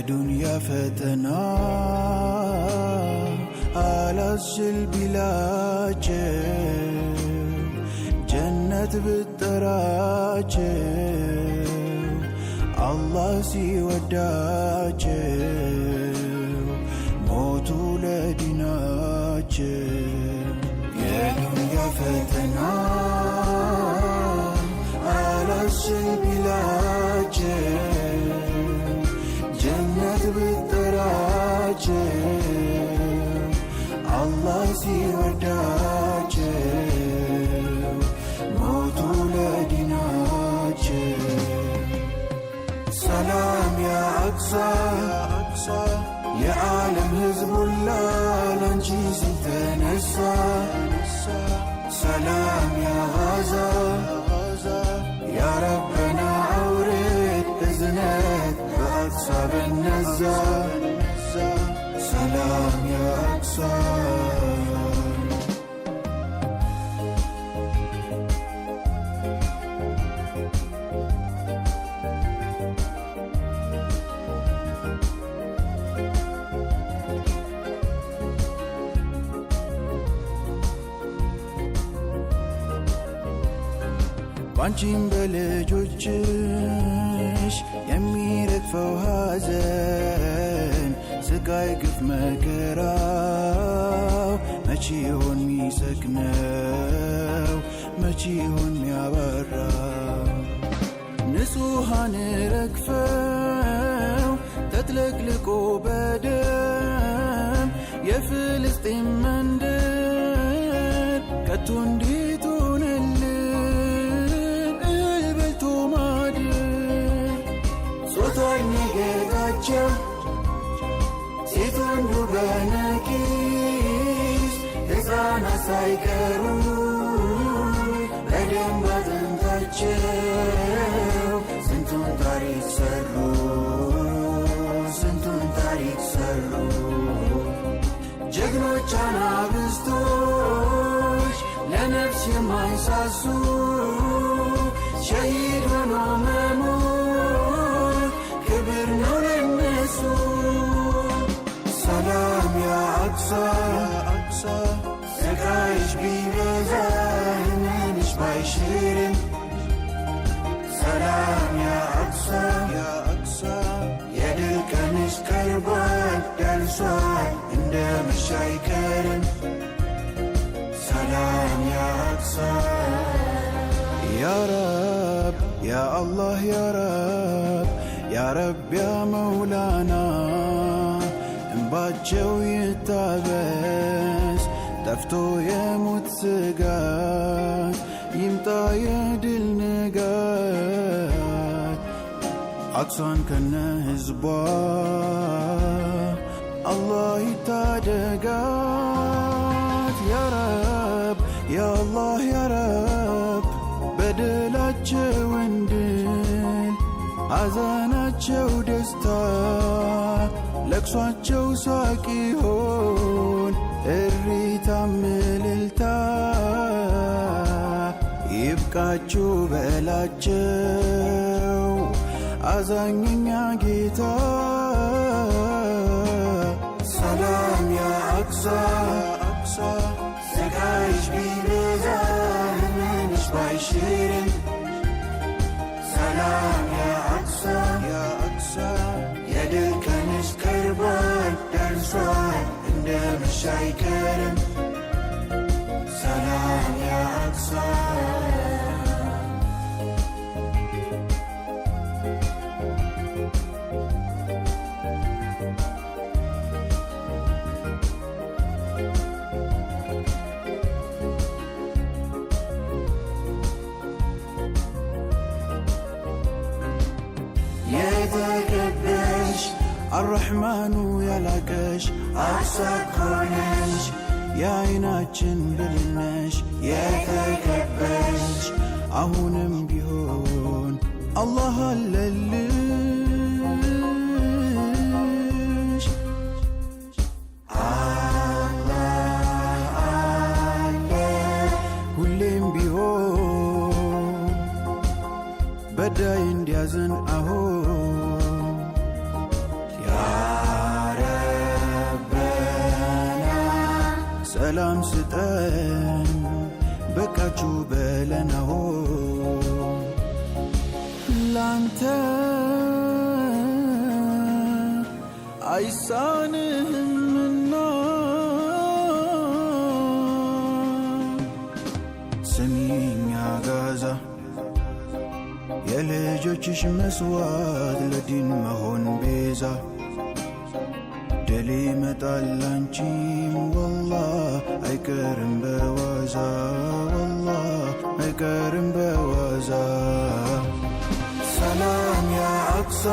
የዱንያ ፈተና አላስችል ቢላቸው ጀነት ብጠራቸው አላህ ሲወዳቸው ሞቱ ለዲናቸው። የዱንያ ፈተና አላስችል ቢላቸው ጀነት ብጠራቸው አላህ ሲወዳቸው ሞቱ ለዲናቸው። ሰላም ያ አቅሳ የዓለም ሕዝብ ሁላ ላንቺ ሲተነሳ ሰላም ያ ጋዛ ያ ረበና አውርድ እዝነት በአቅሳ በነዛ ሰላም ያ አቅሳ። ባንቺም በልጆችሽ የሚረግፈው ሐዘን ስቃይ ግፍ መከራው መቼ ይሆን ሚሰክነው መቼ ይሆን ሚያባራው? ንጹሃን ረግፈው ተጥለቅልቆ በደም የፍልስጤም መንደር ከቶ እንዴት ሆነልን እህል በልቶ ማደር? ጾታኝ ጌታቸው ሴት ወንዱ በነቂስ ሕፃናት ሳይቀሩ በደም ባጥንታቸው ስንቱን ታሪክ ሰሩ ስንቱን ታሪክ ሰሩ። ጀግኖች አናብስቶች ለነፍስ የማይሳሱ ሸሂድ ሆኖ መሞት ክብር ነው ለነሱ። ሰላም ያ አቅሳ ስቃይሽ ቢበዛ ህመምሽ ባይሽርም ሰላም ያ አቅሳ የድል ቀንሽ ቀርቧል ደርሷል እንደ መሻ አይቀርም ሰላም ያ አቅሳ። ያ ረብ ያ አላህ ያ ረብ ያ ረብ ያ መውላና እንባቸው ይታበስ ጠፍቶ የሞት ስጋት ይምጣ የድል ንጋት። አቅሷን ከነ ሕዝቧ አላህ ይታደጋት። ያ ረብ ያ አላህ ያ ረብ በደላቸውን ድል ሐዘናቸው ደስታ ለቅሷቸው ሳቅ ይሆን እሪታም እልልታ። ይብቃችሁ በላቸው አዛኝኛ ጌታ። ሰላም ያ አቅሳ ስቃይሽ ቢበዛ ህመምሽ ባይሽርም ሰላም ያ አቅሳ የድል ቀንሽ ቀርቧል ደርሷል እንደ መሻ አይቀርም ሰላም ያ አቅሳ። የተከበሽ አርሕማኑ ያላቀሽ አቅሳ ኮነሽ የዓይናችን ብሌነሽ የተከበሽ አሁንም ቢሆን አላህ አለልሽ። አላህ አለ ሁሌም ቢሆን በዳይ እንዲያዝን አሁን ያ ሰላም ስጠን በቃችሁ በለናሆ ላንተ አይሳንህምና ስሚኛ ጋዛ የልጆችሽ መስዋዕት ለዲን መሆን ቤዛ ድል ይመጣል አንቺም ወላህ አይቀርም በዋዛ ወላህ አይቀርም በዋዛ ሰላም ያ አቅሳ